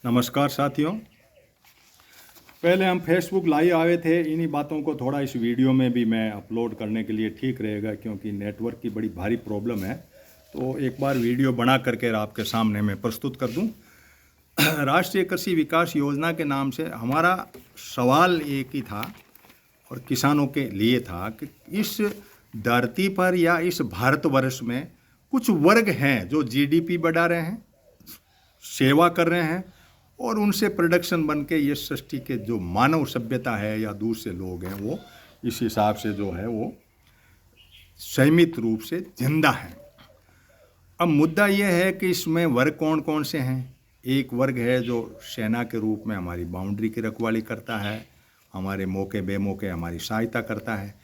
नमस्कार साथियों। पहले हम फेसबुक लाइव आए थे, इन्हीं बातों को थोड़ा इस वीडियो में भी मैं अपलोड करने के लिए ठीक रहेगा, क्योंकि नेटवर्क की बड़ी भारी प्रॉब्लम है। तो एक बार वीडियो बना करके आपके सामने मैं प्रस्तुत कर दूं। राष्ट्रीय कृषि विकास योजना के नाम से हमारा सवाल एक ही था और किसानों के लिए था कि इस धरती पर या इस भारतवर्ष में कुछ वर्ग हैं जो जीडीपी बढ़ा रहे हैं, सेवा कर रहे हैं और उनसे प्रोडक्शन बन के ये सृष्टि के जो मानव सभ्यता है या दूसरे लोग हैं वो इस हिसाब से जो है वो सीमित रूप से जिंदा हैं। अब मुद्दा ये है कि इसमें वर्ग कौन कौन से हैं। एक वर्ग है जो सेना के रूप में हमारी बाउंड्री की रखवाली करता है, हमारे मौके बेमौके हमारी सहायता करता है।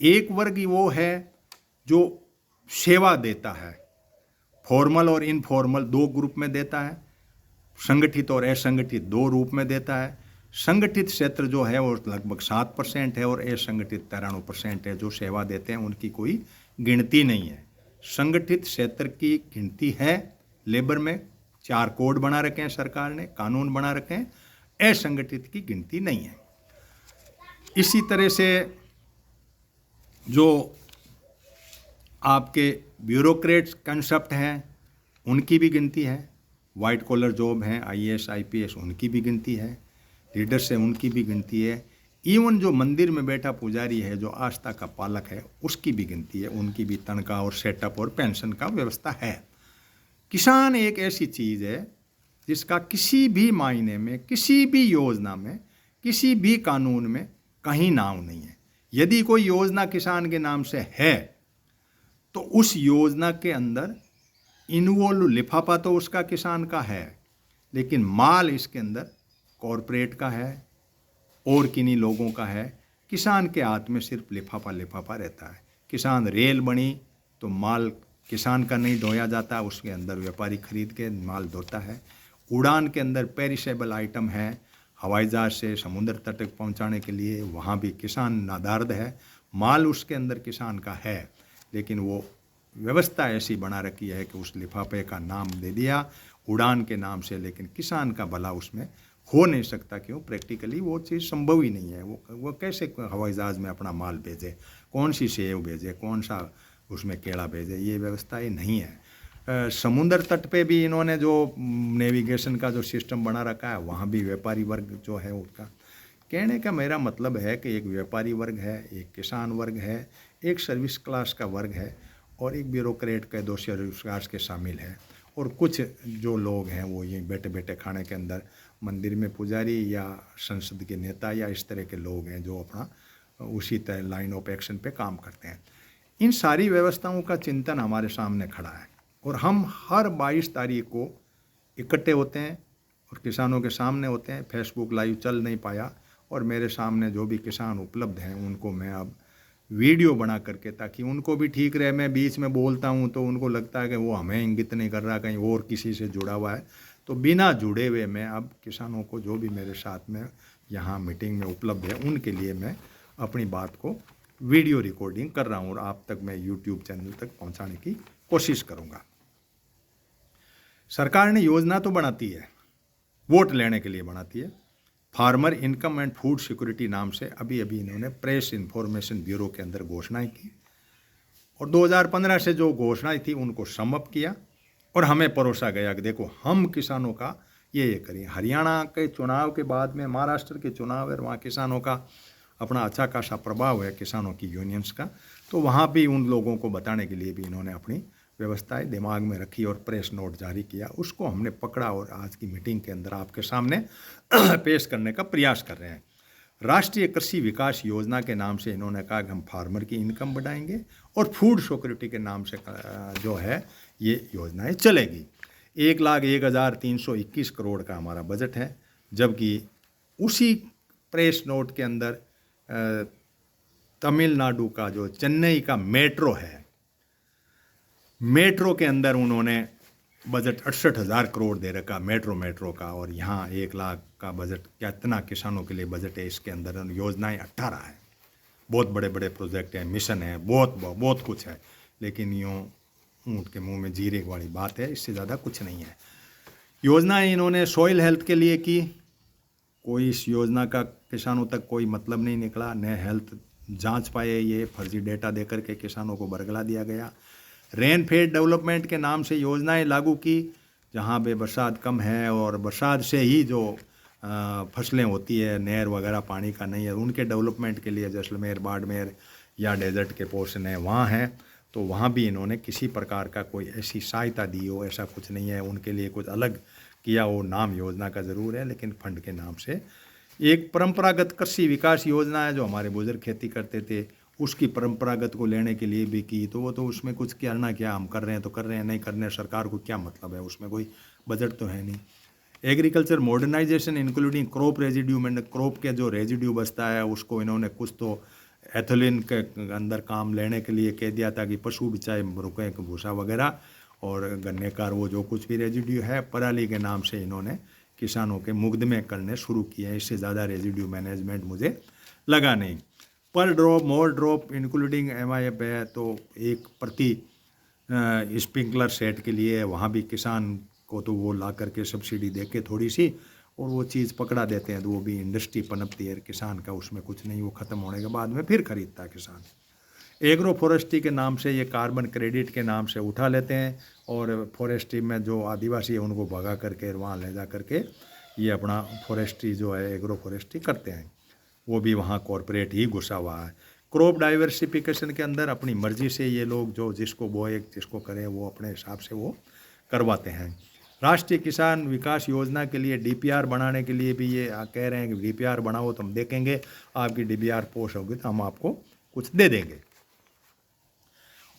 एक वर्ग वो है जो सेवा देता है, फॉर्मल और इनफॉर्मल दो ग्रुप में देता है, संगठित और असंगठित दो रूप में देता है। संगठित क्षेत्र जो है वो लगभग 7% है और असंगठित 93% है जो सेवा देते हैं, उनकी कोई गिनती नहीं है। संगठित क्षेत्र की गिनती है लेबर में, 4 कोड बना रखे हैं सरकार ने, कानून बना रखे हैं। असंगठित की गिनती नहीं है। इसी तरह से जो आपके ब्यूरोक्रेट्स कंसेप्ट हैं उनकी भी गिनती है। वाइट कॉलर जॉब हैं, आईएएस आईपीएस, उनकी भी गिनती है। लीडर्स है, उनकी भी गिनती है। इवन जो मंदिर में बैठा पुजारी है, जो आस्था का पालक है, उसकी भी गिनती है। उनकी भी तनख्वाह और सेटअप और पेंशन का व्यवस्था है। किसान एक ऐसी चीज़ है जिसका किसी भी मायने में, किसी भी योजना में, किसी भी कानून में कहीं नाम नहीं है। यदि कोई योजना किसान के नाम से है तो उस योजना के अंदर इन्वॉल्व लिफाफा तो उसका किसान का है, लेकिन माल इसके अंदर कॉरपोरेट का है और किन्हीं लोगों का है। किसान के हाथ में सिर्फ लिफाफा लिफाफा रहता है। किसान रेल बनी तो माल किसान का नहीं ढोया जाता, उसके अंदर व्यापारी खरीद के माल ढोता है। उड़ान के अंदर पेरिशेबल आइटम है, हवाई जहाज से समुद्र तट तक पहुंचाने के लिए, वहाँ भी किसान नादार्द है। माल उसके अंदर किसान का है, लेकिन वो व्यवस्था ऐसी बना रखी है कि उस लिफाफे का नाम दे दिया उड़ान के नाम से, लेकिन किसान का भला उसमें हो नहीं सकता। क्यों? प्रैक्टिकली वो चीज़ संभव ही नहीं है। वो कैसे हवाई जहाज़ में अपना माल भेजे, कौन सी सेव भेजे, कौन सा उसमें केला भेजे, ये व्यवस्था ही नहीं है। समुद्र तट पे भी इन्होंने जो नेविगेशन का जो सिस्टम बना रखा है, वहाँ भी व्यापारी वर्ग जो है उसका, कहने का मेरा मतलब है कि एक व्यापारी वर्ग है, एक किसान वर्ग है, एक सर्विस क्लास का वर्ग है और एक ब्यूरोक्रेट के दो सर्विस क्लास के शामिल है। और कुछ जो लोग हैं वो ये बैठे बैठे खाने के अंदर मंदिर में पुजारी या संसद के नेता या इस तरह के लोग हैं जो अपना उसी तरह लाइन ऑफ एक्शन पे काम करते हैं। इन सारी व्यवस्थाओं का चिंतन हमारे सामने खड़ा है और हम हर 22 तारीख को इकट्ठे होते हैं और किसानों के सामने होते हैं। फेसबुक लाइव चल नहीं पाया और मेरे सामने जो भी किसान उपलब्ध हैं उनको मैं अब वीडियो बना करके, ताकि उनको भी ठीक रहे। मैं बीच में बोलता हूँ तो उनको लगता है कि वो हमें इंगित नहीं कर रहा, कहीं और किसी से जुड़ा हुआ है। तो बिना जुड़े हुए मैं अब किसानों को जो भी मेरे साथ में यहाँ मीटिंग में उपलब्ध है उनके लिए मैं अपनी बात को वीडियो रिकॉर्डिंग कर रहा हूँ और आप तक मैं यूट्यूब चैनल तक पहुँचाने की कोशिश करूँगा। सरकार ने योजना तो बनाती है, वोट लेने के लिए बनाती है। Farmer income and food security नाम से अभी इन्होंने प्रेस इंफॉर्मेशन ब्यूरो के अंदर घोषणाएं की और 2015 से जो घोषणाएं थी उनको सम अप किया और हमें परोसा गया कि देखो हम किसानों का ये करें। हरियाणा के चुनाव के बाद में महाराष्ट्र के चुनाव है, वहाँ किसानों का अपना अच्छा खासा प्रभाव है, किसानों की यूनियंस का। तो वहाँ भी उन लोगों को बताने के लिए भी इन्होंने अपनी व्यवस्थाएं दिमाग में रखी और प्रेस नोट जारी किया। उसको हमने पकड़ा और आज की मीटिंग के अंदर आपके सामने पेश करने का प्रयास कर रहे हैं। राष्ट्रीय कृषि विकास योजना के नाम से इन्होंने कहा कि हम फार्मर की इनकम बढ़ाएंगे और फूड सिक्योरिटी के नाम से जो है ये योजनाएं चलेगी। 1,01,321 करोड़ का हमारा बजट है, जबकि उसी प्रेस नोट के अंदर तमिलनाडु का जो चेन्नई का मेट्रो है, मेट्रो के अंदर उन्होंने बजट 68,000 करोड़ दे रखा मेट्रो का। और यहाँ 1 लाख का बजट, कितना किसानों के लिए बजट है इसके अंदर। योजनाएं 18 है, बहुत बड़े बड़े प्रोजेक्ट हैं, मिशन है, बहुत कुछ है, लेकिन यूँ ऊँट के मुंह में जीरे वाली बात है, इससे ज़्यादा कुछ नहीं है। योजनाएं इन्होंने सॉइल हेल्थ के लिए की, कोई इस योजना का किसानों तक कोई मतलब नहीं निकला, न हेल्थ जांच पाए, ये फर्जी डेटा देकर के किसानों को बरगला दिया गया। रेन फेड डेवलपमेंट के नाम से योजनाएं लागू की, जहां पे बरसात कम है और बरसात से ही जो फसलें होती है, नहर वगैरह पानी का नहीं है, उनके डेवलपमेंट के लिए जैसलमेर, बाड़मेर या डेजर्ट के पोर्शन है वहाँ हैं, तो वहाँ भी इन्होंने किसी प्रकार का कोई ऐसी सहायता दी हो ऐसा कुछ नहीं है। उनके लिए कुछ अलग किया हो, नाम योजना का ज़रूर है लेकिन फंड के नाम से। एक परंपरागत कृषि विकास योजना है जो हमारे बुजुर्ग खेती करते थे, उसकी परंपरागत को लेने के लिए भी की, तो वो तो उसमें कुछ करना क्या, हम कर रहे हैं तो कर रहे हैं, नहीं करने सरकार को क्या मतलब है, उसमें कोई बजट तो है नहीं। Agriculture modernization including crop residue, में क्रॉप के जो रेजिड्यू बचता है उसको इन्होंने कुछ तो एथिलीन के अंदर काम लेने के लिए कह दिया ताकि पशु बिचाए रुकें, भूसा वगैरह, और गन्ने का वो जो कुछ भी रेजिड्यू है पराली के नाम से इन्होंने किसानों के मुकदमे करने शुरू किए हैं। इससे ज़्यादा रेजिड्यू मैनेजमेंट मुझे लगा नहीं। पर drop more drop including MIF है, तो एक प्रति स्प्रिंकलर सेट के लिए वहाँ भी किसान को तो वो ला करके सब्सिडी दे के थोड़ी सी और वो चीज़ पकड़ा देते हैं, तो वो भी इंडस्ट्री पनपती है किसान का, उसमें कुछ नहीं, वो ख़त्म होने के बाद में फिर खरीदता है किसान। एग्रो फॉरेस्ट्री के नाम से ये कार्बन क्रेडिट के नाम से उठा लेते हैं और फॉरेस्ट्री में जो आदिवासी है उनको भगा करके वहाँ ले जा करके ये अपना फॉरेस्ट्री जो है एग्रो फॉरेस्ट्री करते हैं, वो भी वहाँ कॉरपोरेट ही घुसा हुआ है। क्रॉप डाइवर्सिफिकेशन के अंदर अपनी मर्जी से ये लोग जो जिसको बोए जिसको करे वो अपने हिसाब से वो करवाते हैं। राष्ट्रीय किसान विकास योजना के लिए DPR बनाने के लिए भी ये कह रहे हैं कि DPR बनाओ तो हम देखेंगे, आपकी DPR पोस्ट होगी तो हम आपको कुछ दे देंगे।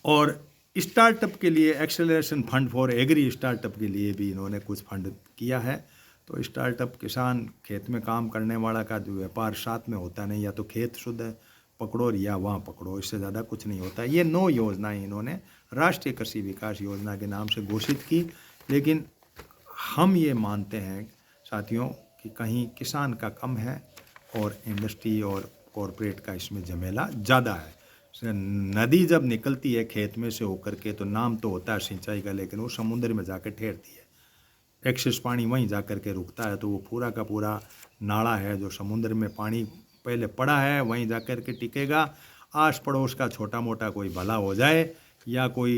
और स्टार्टअप के लिए acceleration fund for agri startup के लिए भी इन्होंने कुछ फंड किया है। तो स्टार्टअप किसान खेत में काम करने वाला का जो व्यापार साथ में होता नहीं, या तो खेत शुद्ध पकड़ो या वहाँ पकड़ो, इससे ज़्यादा कुछ नहीं होता। ये 9 योजनाएं इन्होंने राष्ट्रीय कृषि विकास योजना के नाम से घोषित की, लेकिन हम ये मानते हैं साथियों कि कहीं किसान का कम है और इंडस्ट्री और कॉरपोरेट का इसमें झमेला ज़्यादा है। नदी जब निकलती है खेत में से होकर के तो नाम तो होता है सिंचाई का, लेकिन वो समुद्र में जाकर ठहरती है, एक्सेस पानी वहीं जा कर के रुकता है, तो वो पूरा का पूरा नाला है जो समुद्र में पानी पहले पड़ा है वहीं जा कर के टिकेगा। आस पड़ोस का छोटा मोटा कोई भला हो जाए या कोई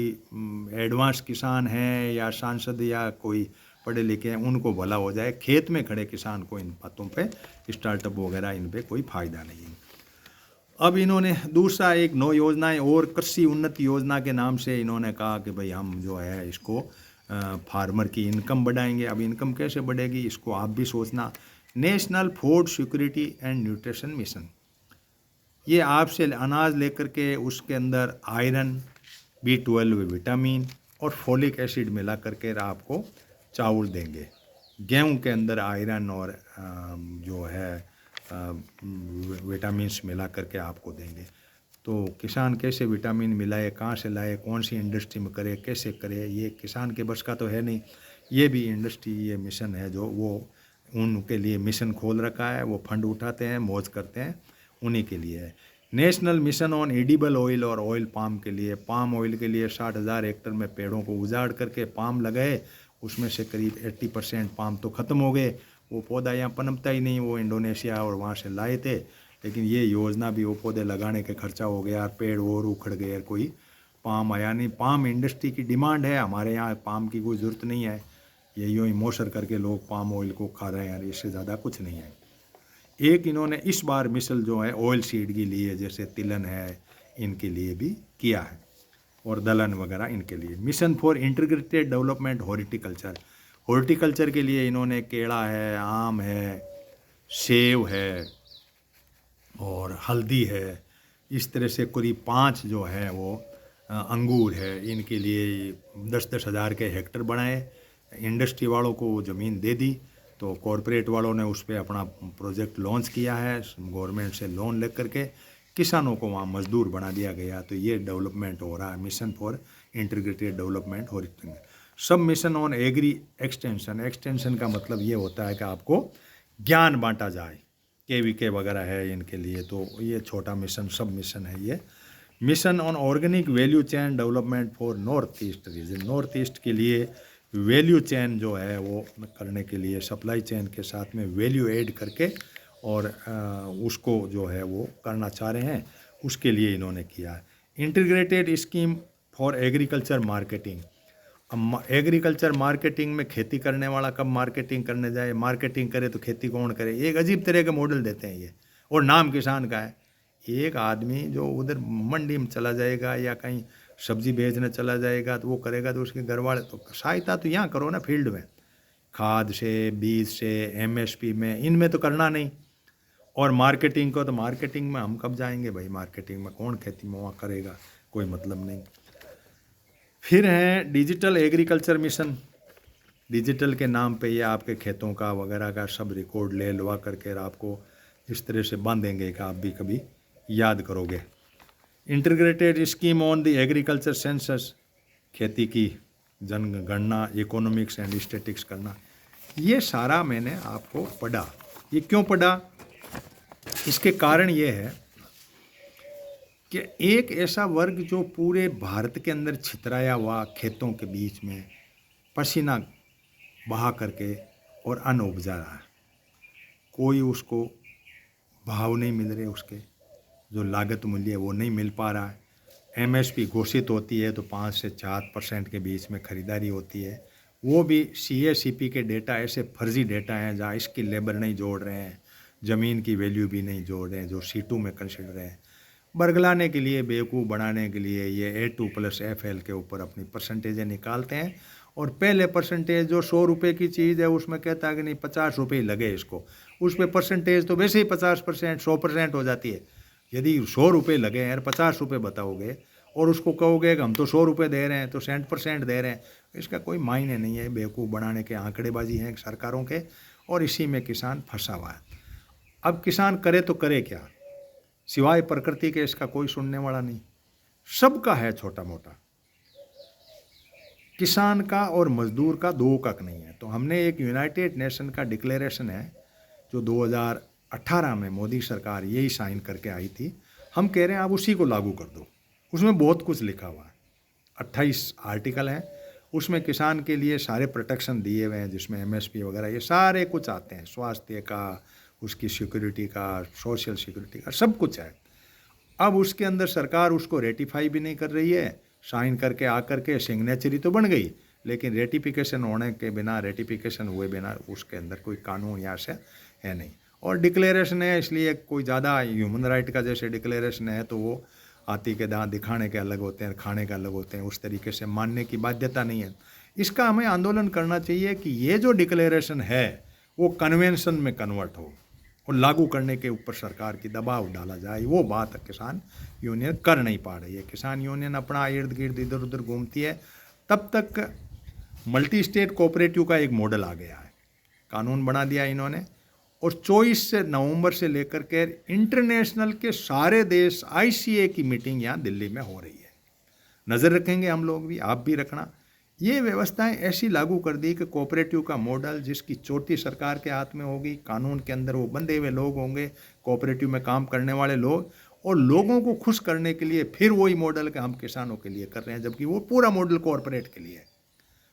एडवांस किसान है या सांसद या कोई पढ़े लिखे हैं उनको भला हो जाए, खेत में खड़े किसान को इन बातों पे स्टार्टअप वगैरह इन पे कोई फ़ायदा नहीं। अब इन्होंने दूसरा एक 9 योजनाएं और कृषि उन्नति योजना के नाम से इन्होंने कहा कि भाई हम जो है इसको फार्मर की इनकम बढ़ाएंगे। अब इनकम कैसे बढ़ेगी इसको आप भी सोचना। National food security and nutrition mission, ये आपसे अनाज लेकर के उसके अंदर आयरन, B12 विटामिन और फोलिक एसिड मिला करके आपको चावल देंगे। गेहूं के अंदर आयरन और जो है विटामिन्स मिला करके आपको देंगे। तो किसान कैसे विटामिन मिलाए, कहाँ से लाए, कौन सी इंडस्ट्री में करे, कैसे करे, ये किसान के बस का तो है नहीं। ये भी इंडस्ट्री, ये मिशन है जो वो उनके लिए मिशन खोल रखा है, वो फंड उठाते हैं, मौज करते हैं, उन्हीं के लिए है। National mission on edible oil और ऑयल पाम के लिए, पाम ऑयल के लिए 60,000 हेक्टर में पेड़ों को उजाड़ करके पाम लगाए, उसमें से करीब 80% पाम तो ख़त्म हो गए, वो पौधा यहाँ पनपता ही नहीं, वो इंडोनेशिया और वहाँ से लाए थे। लेकिन ये योजना भी वो पौधे लगाने के खर्चा हो गया, पेड़ और उखड़ गए, कोई पाम आया नहीं। पाम इंडस्ट्री की डिमांड है, हमारे यहाँ पाम की कोई ज़रूरत नहीं है, ये यूँ ही मोशर करके लोग पाम ऑयल को खा रहे हैं, इससे ज़्यादा कुछ नहीं है। एक इन्होंने इस बार मिसल जो है ऑयल सीड के लिए, जैसे तिलहन है, इनके लिए भी किया है और दलहन वगैरह इनके लिए। Mission for integrated development horticulture, horticulture के लिए इन्होंने केला है, आम है, सेब है और हल्दी है, इस तरह से करीब 5 जो है वो अंगूर है, इनके लिए 10-10 हज़ार के हेक्टर बनाए। इंडस्ट्री वालों को ज़मीन दे दी, तो कॉरपोरेट वालों ने उस पर अपना प्रोजेक्ट लॉन्च किया है, गवर्नमेंट से लोन लेकर के किसानों को वहाँ मजदूर बना दिया गया। तो ये डेवलपमेंट हो रहा है, mission for integrated development horticulture. Sub mission on agri extension, extension का मतलब ये होता है कि आपको ज्ञान बांटा जाए, KVK वगैरह है इनके लिए, तो ये छोटा मिशन सब मिशन है ये। Mission on organic value chain development for north east region, north east के लिए वैल्यू चेन जो है वो करने के लिए सप्लाई चेन के साथ में वैल्यू ऐड करके और उसको जो है वो करना चाह रहे हैं, उसके लिए इन्होंने किया है। Integrated scheme for agriculture marketing. अब एग्रीकल्चर मार्केटिंग में खेती करने वाला कब मार्केटिंग करने जाए, मार्केटिंग करे तो खेती कौन करे, एक अजीब तरह के मॉडल देते हैं ये, और नाम किसान का है। एक आदमी जो उधर मंडी में चला जाएगा या कहीं सब्जी बेचने चला जाएगा तो वो करेगा, तो उसके घर वाले तो सहायता तो यहाँ करो ना, फील्ड में, खाद से, बीज से, एमएसपी में, इनमें तो करना नहीं। और मार्केटिंग को तो मार्केटिंग में हम कब जाएंगे भाई, मार्केटिंग में कौन खेती में वहाँ करेगा, कोई मतलब नहीं। फिर है डिजिटल एग्रीकल्चर मिशन। डिजिटल के नाम पे ये आपके खेतों का वगैरह का सब रिकॉर्ड ले लवा करके आपको इस तरह से बांधेंगे कि आप भी कभी याद करोगे। Integrated scheme on the agriculture census, खेती की जनगणना, इकोनॉमिक्स एंड स्टैटिक्स करना, ये सारा मैंने आपको पढ़ा। ये क्यों पढ़ा, इसके कारण ये है कि एक ऐसा वर्ग जो पूरे भारत के अंदर छितराया हुआ खेतों के बीच में पसीना बहा करके और अन्न उपजा रहा है, कोई उसको भाव नहीं मिल रहे, उसके जो लागत मूल्य है वो नहीं मिल पा रहा है। एमएसपी घोषित होती है तो 5 से 4% के बीच में खरीदारी होती है, वो भी सीएसीपी के डेटा ऐसे फर्जी डेटा हैं जहाँ इसकी लेबर नहीं जोड़ रहे हैं, ज़मीन की वैल्यू भी नहीं जोड़ रहे हैं, जो C2 में कंसिडर है। बरगलाने के लिए, बेवकूफ़ बनाने के लिए ये A2+FL के ऊपर अपनी परसेंटेजें निकालते हैं, और पहले परसेंटेज जो 100 रुपये की चीज़ है उसमें कहता है कि नहीं 50 रुपये लगे इसको, उस पर परसेंटेज तो वैसे ही 50%, 100% हो जाती है। यदि 100 रुपये लगे हैं और 50 रुपये बताओगे और उसको कहोगे कि हम तो 100 रुपये दे रहे हैं तो 100% दे रहे हैं, इसका कोई मायने नहीं है। बेवकूफ़ बनाने के आंकड़ेबाजी हैं सरकारों के, और इसी में किसान फंसा हुआ है। अब किसान करे तो करे क्या, सिवाय प्रकृति के इसका कोई सुनने वाला नहीं, सबका है छोटा मोटा, किसान का और मजदूर का दो कक नहीं है। तो हमने एक यूनाइटेड नेशन का डिक्लेरेशन है जो 2018 में मोदी सरकार यही साइन करके आई थी, हम कह रहे हैं आप उसी को लागू कर दो। उसमें बहुत कुछ लिखा हुआ है, 28 आर्टिकल हैं, उसमें किसान के लिए सारे प्रोटेक्शन दिए हुए हैं, जिसमें एमएसपी वगैरह ये सारे कुछ आते हैं, स्वास्थ्य का, उसकी सिक्योरिटी का, सोशल सिक्योरिटी का, सब कुछ है। अब उसके अंदर सरकार उसको रेटिफाई भी नहीं कर रही है, साइन करके आकर के सिग्नेचरी तो बन गई, लेकिन रेटिफिकेशन होने के बिना, रेटिफिकेशन हुए बिना उसके अंदर कोई कानून यहाँ से है नहीं। और डिक्लेरेशन है, इसलिए कोई ज़्यादा ह्यूमन राइट का जैसे डिक्लेरेशन है तो वो हाथी के दांत दिखाने के अलग होते हैं, खाने के अलग होते हैं, उस तरीके से मानने की बाध्यता नहीं है। इसका हमें आंदोलन करना चाहिए कि ये जो डिक्लेरेशन है वो कन्वेंशन में कन्वर्ट हो और लागू करने के ऊपर सरकार की दबाव डाला जाए। वो बात किसान यूनियन कर नहीं पा रही है। किसान यूनियन अपना इर्द गिर्द इधर उधर घूमती है। तब तक मल्टी स्टेट कोऑपरेटिव का एक मॉडल आ गया है, कानून बना दिया इन्होंने, और 24 नवंबर से लेकर के इंटरनेशनल के सारे देश ICA की मीटिंग यहाँ दिल्ली में हो रही है। नज़र रखेंगे हम लोग भी, आप भी रखना। ये व्यवस्थाएं ऐसी लागू कर दी कि कोऑपरेटिव का मॉडल जिसकी चौथी सरकार के हाथ में होगी, कानून के अंदर वो बंधे हुए लोग होंगे, कोऑपरेटिव में काम करने वाले लोग, और लोगों को खुश करने के लिए फिर वही मॉडल के हम किसानों के लिए कर रहे हैं, जबकि वो पूरा मॉडल कॉरपोरेट के लिए है,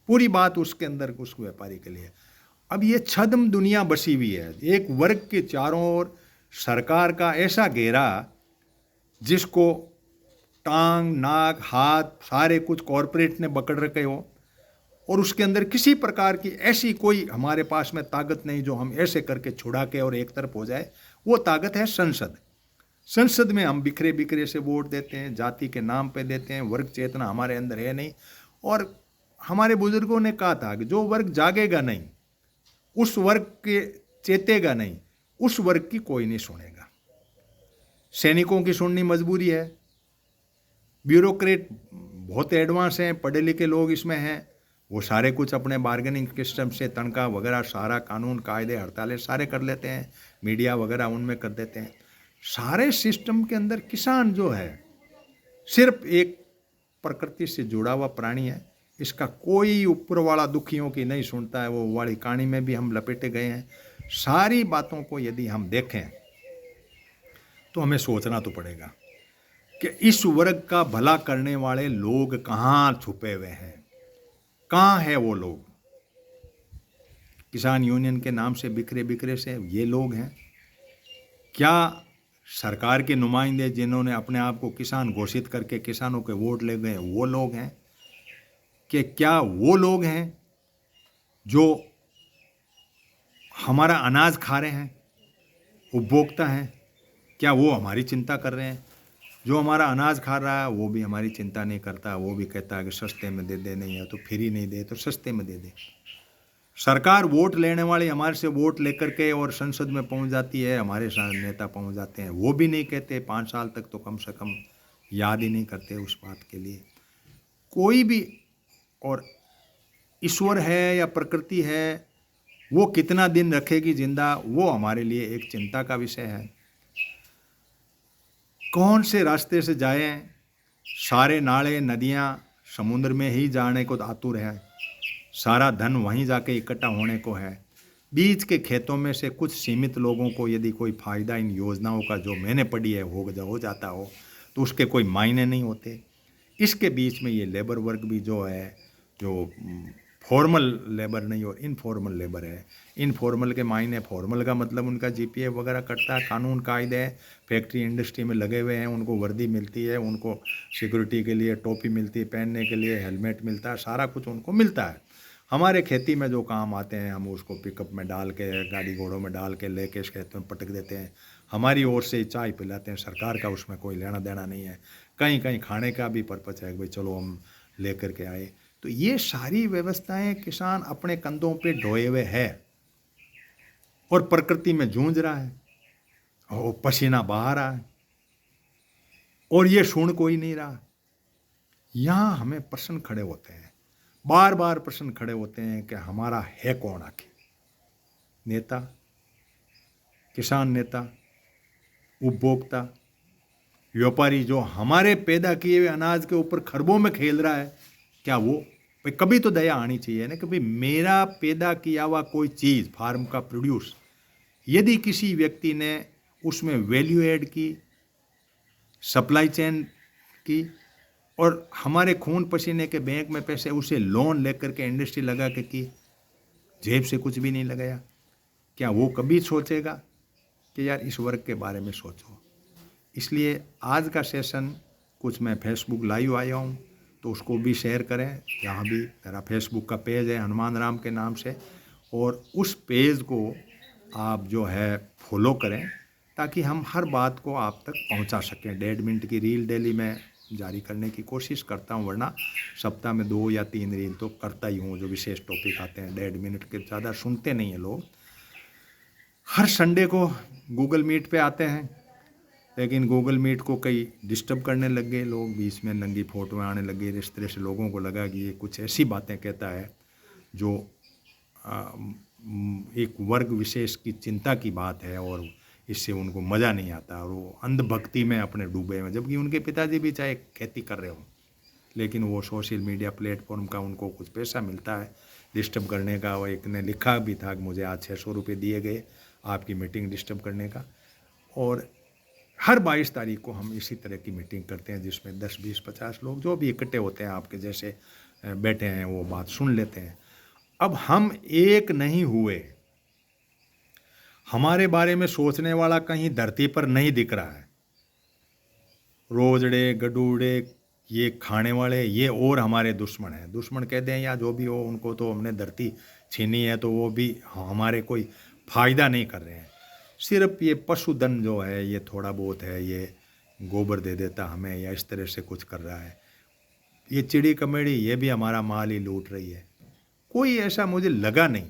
पूरी बात उसके अंदर उस व्यापारी के लिए। अब ये छद्म दुनिया बसी हुई है, एक वर्ग के चारों ओर सरकार का ऐसा घेरा जिसको टांग, नाक, हाथ सारे कुछ कॉरपोरेट ने पकड़ रखे हो, और उसके अंदर किसी प्रकार की ऐसी कोई हमारे पास में ताकत नहीं जो हम ऐसे करके छुड़ा के और एक तरफ हो जाए। वो ताकत है संसद। संसद में हम बिखरे बिखरे से वोट देते हैं, जाति के नाम पे देते हैं, वर्ग चेतना हमारे अंदर है नहीं। और हमारे बुजुर्गों ने कहा था कि जो वर्ग जागेगा नहीं, उस वर्ग के चेतेगा नहीं, उस वर्ग की कोई नहीं सुनेगा। सैनिकों की सुननी मजबूरी है, ब्यूरोक्रेट बहुत एडवांस हैं, पढ़े लिखे लोग इसमें हैं, वो सारे कुछ अपने बार्गेनिंग सिस्टम से तनख्वाह वगैरह सारा कानून कायदे हड़तालें सारे कर लेते हैं, मीडिया वगैरह उनमें कर देते हैं। सारे सिस्टम के अंदर किसान जो है सिर्फ एक प्रकृति से जुड़ा हुआ प्राणी है, इसका कोई ऊपर वाला दुखियों की नहीं सुनता है। वो वाली कहानी में भी हम लपेटे गए हैं। सारी बातों को यदि हम देखें तो हमें सोचना तो पड़ेगा कि इस वर्ग का भला करने वाले लोग कहाँ छुपे हुए हैं, कहाँ है वो लोग? किसान यूनियन के नाम से बिखरे बिखरे से ये लोग हैं क्या? सरकार के नुमाइंदे जिन्होंने अपने आप को किसान घोषित करके किसानों के वोट ले गए वो लोग हैं? कि क्या वो लोग हैं जो हमारा अनाज खा रहे हैं, उपभोक्ता हैं? क्या वो हमारी चिंता कर रहे हैं? जो हमारा अनाज खा रहा है वो भी हमारी चिंता नहीं करता, वो भी कहता है कि सस्ते में दे दे, नहीं है तो फ्री नहीं दे तो सस्ते में दे दे। सरकार वोट लेने वाली हमारे से वोट लेकर के और संसद में पहुंच जाती है, हमारे नेता पहुंच जाते हैं, वो भी नहीं कहते 5 साल तक तो कम से कम याद ही नहीं करते उस बात के लिए कोई भी। और ईश्वर है या प्रकृति है, वो कितना दिन रखेगी जिंदा, वो हमारे लिए एक चिंता का विषय है। कौन से रास्ते से जाएं? सारे नाले नदियां समुद्र में ही जाने को आतुर है, सारा धन वहीं जाके इकट्ठा होने को है। बीच के खेतों में से कुछ सीमित लोगों को यदि कोई फायदा इन योजनाओं का जो मैंने पढ़ी है हो जाता हो तो उसके कोई मायने नहीं होते। इसके बीच में ये लेबर वर्क भी जो है, जो फॉर्मल लेबर नहीं और इनफॉर्मल लेबर है। इनफॉर्मल के मायने, फॉर्मल का मतलब उनका जीपीए वगैरह कटता है, कानून कायदे है, फैक्ट्री इंडस्ट्री में लगे हुए हैं, उनको वर्दी मिलती है, उनको सिक्योरिटी के लिए टोपी मिलती है, पहनने के लिए हेलमेट मिलता है, सारा कुछ उनको मिलता है। हमारे खेती में जो काम आते हैं हम उसको पिकअप में डाल के, गाड़ी घोड़ों में डाल के लेके इस खेत में पटक देते हैं, हमारी ओर से चाय पिलाते हैं, सरकार का उसमें कोई लेना देना नहीं है। कहीं कहीं खाने का भी पर्पस है कि भाई चलो हम लेकर के आए। तो ये सारी व्यवस्थाएं किसान अपने कंधों पे ढोए हुए है और प्रकृति में जूझ रहा है और पसीना बहा रहा है और ये सुन कोई नहीं रहा। यहाँ हमें प्रश्न खड़े होते हैं, बार बार प्रश्न खड़े होते हैं कि हमारा है कौन आखिर? नेता, किसान नेता, उपभोक्ता, व्यापारी जो हमारे पैदा किए हुए अनाज के ऊपर खरबों में खेल रहा है, क्या वो भाई कभी तो दया आनी चाहिए ना कि भाई मेरा पैदा किया हुआ कोई चीज़, फार्म का प्रोड्यूस, यदि किसी व्यक्ति ने उसमें वैल्यू ऐड की, सप्लाई चेन की और हमारे खून पसीने के बैंक में पैसे उसे लोन लेकर के इंडस्ट्री लगा के की, जेब से कुछ भी नहीं लगाया, क्या वो कभी सोचेगा कि यार इस वर्ग के बारे में सोचो? इसलिए आज का सेशन कुछ मैं फेसबुक लाइव आया हूँ तो उसको भी शेयर करें। यहाँ भी मेरा फेसबुक का पेज है हनुमान राम के नाम से, और उस पेज को आप जो है फॉलो करें ताकि हम हर बात को आप तक पहुँचा सकें। 1.5 मिनट की रील डेली में जारी करने की कोशिश करता हूँ, वरना सप्ताह में 2 या 3 रील तो करता ही हूँ जो विशेष टॉपिक आते हैं। 1.5 मिनट के ज़्यादा सुनते नहीं हैं लोग। हर संडे को गूगल मीट पे आते हैं, लेकिन गूगल मीट को कई डिस्टर्ब करने लग गए लोग, बीच में नंगी फोटो आने लगी, इस तरह से लोगों को लगा कि ये कुछ ऐसी बातें कहता है जो एक वर्ग विशेष की चिंता की बात है और इससे उनको मज़ा नहीं आता और वो अंधभक्ति में अपने डूबे हैं। जबकि उनके पिताजी भी चाहे खेती कर रहे हों, लेकिन वो सोशल मीडिया प्लेटफॉर्म का उनको कुछ पैसा मिलता है डिस्टर्ब करने का। वो एक ने लिखा भी था कि मुझे आज 600 रुपये दिए गए आपकी मीटिंग डिस्टर्ब करने का। और हर 22 तारीख को हम इसी तरह की मीटिंग करते हैं जिसमें 10, 20, 50 लोग जो भी इकट्ठे होते हैं आपके जैसे बैठे हैं वो बात सुन लेते हैं। अब हम एक नहीं हुए, हमारे बारे में सोचने वाला कहीं धरती पर नहीं दिख रहा है। रोजड़े गडूड़े ये खाने वाले ये और हमारे दुश्मन हैं। दुश्मन कह दें या जो भी हो, उनको तो हमने धरती छीनी है तो वो भी हमारे कोई फ़ायदा नहीं कर रहे हैं। सिर्फ ये पशुधन जो है ये थोड़ा बहुत है, ये गोबर दे देता हमें या इस तरह से कुछ कर रहा है। ये चिड़ी कमेड़ी ये भी हमारा माल ही लूट रही है। कोई ऐसा मुझे लगा नहीं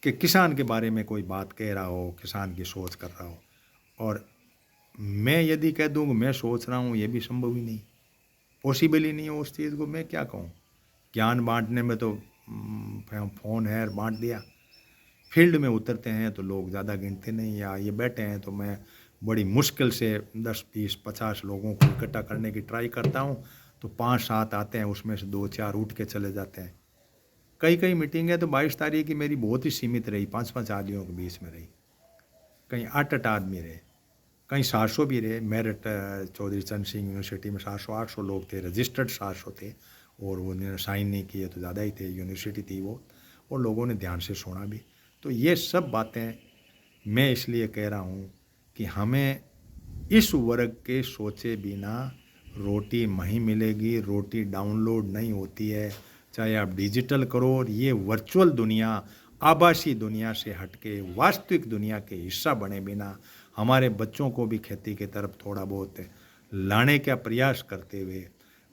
कि किसान के बारे में कोई बात कह रहा हो, किसान की सोच कर रहा हो। और मैं यदि कह दूँ कि मैं सोच रहा हूँ, ये भी संभव ही नहीं, पॉसिबल ही नहीं है उस चीज़ को। मैं क्या कहूँ, ज्ञान बांटने में तो फ़ोन है बांट दिया, फील्ड में उतरते हैं तो लोग ज़्यादा गिनते नहीं, या ये बैठे हैं तो मैं बड़ी मुश्किल से 10, 20, 50 लोगों को इकट्ठा करने की ट्राई करता हूँ तो 5-7 आते हैं, उसमें से 2-4 उठ के चले जाते हैं। कई मीटिंग है तो 22 तारीख की मेरी बहुत ही सीमित रही, 5-5 आदमियों के बीच में रही, कहीं 8-8 आदमी रहे, कहीं 700 भी रहे। मेरठ चौधरी चरण सिंह यूनिवर्सिटी में 700-800 लोग थे, रजिस्टर्ड 700 थे, और वो उन्होंने साइन नहीं किए तो ज़्यादा ही थे, यूनिवर्सिटी थी वो, और लोगों ने ध्यान से सुना भी। तो ये सब बातें मैं इसलिए कह रहा हूँ कि हमें इस वर्ग के सोचे बिना रोटी नहीं मिलेगी। रोटी डाउनलोड नहीं होती है, चाहे आप डिजिटल करो। और ये वर्चुअल दुनिया, आभासी दुनिया से हटके वास्तविक दुनिया के हिस्सा बने बिना हमारे बच्चों को भी खेती की तरफ थोड़ा बहुत लाने का प्रयास करते हुए,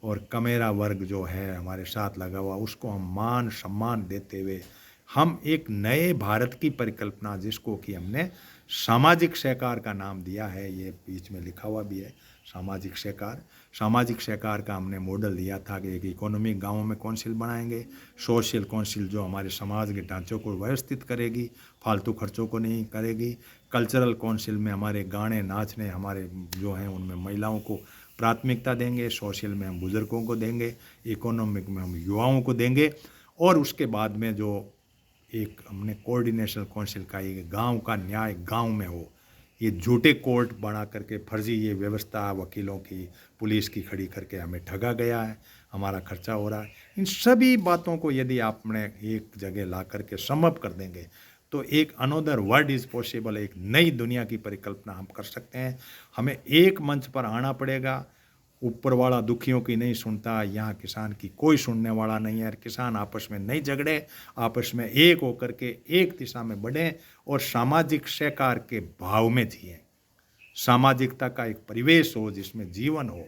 और कमेरा वर्ग जो है हमारे साथ लगा हुआ, उसको हम मान सम्मान देते हुए हम एक नए भारत की परिकल्पना, जिसको कि हमने सामाजिक सहकार का नाम दिया है, ये बीच में लिखा हुआ भी है सामाजिक सहकार। सामाजिक सहकार का हमने मॉडल दिया था कि एक इकोनॉमिक गाँव में कौंसिल बनाएंगे, सोशल कौंसिल जो हमारे समाज के ढांचों को व्यवस्थित करेगी, फालतू खर्चों को नहीं करेगी। कल्चरल कौंसिल में हमारे गाने नाचने हमारे जो हैं उनमें महिलाओं को प्राथमिकता देंगे, सोशल में हम बुज़ुर्गों को देंगे, इकोनॉमिक में हम युवाओं को देंगे। और उसके बाद में जो एक हमने कोऑर्डिनेशन काउंसिल का, ये गांव का न्याय गांव में हो, ये झूठे कोर्ट बना करके फर्जी ये व्यवस्था वकीलों की, पुलिस की खड़ी करके हमें ठगा गया है, हमारा खर्चा हो रहा है। इन सभी बातों को यदि आपने एक जगह ला करके समअप कर देंगे तो एक अनोदर वर्ल्ड इज़ पॉसिबल, एक नई दुनिया की परिकल्पना हम कर सकते हैं। हमें एक मंच पर आना पड़ेगा। ऊपर वाला दुखियों की नहीं सुनता, यहाँ किसान की कोई सुनने वाला नहीं है। किसान आपस में नहीं झगड़े, आपस में एक होकर के एक दिशा में बढ़ें और सामाजिक सहकार के भाव में जिएं। सामाजिकता का एक परिवेश हो जिसमें जीवन हो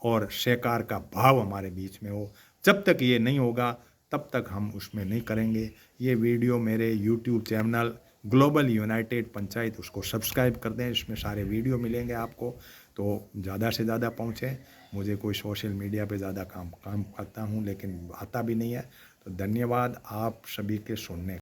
और सहकार का भाव हमारे बीच में हो। जब तक ये नहीं होगा तब तक हम उसमें नहीं करेंगे। ये वीडियो मेरे YouTube channel global United panchayat, उसको सब्सक्राइब कर दें, इसमें सारे वीडियो मिलेंगे आपको। तो ज़्यादा से ज़्यादा पहुँचें। मुझे कोई सोशल मीडिया पे ज़्यादा काम करता हूँ लेकिन आता भी नहीं है। तो धन्यवाद आप सभी के सुनने।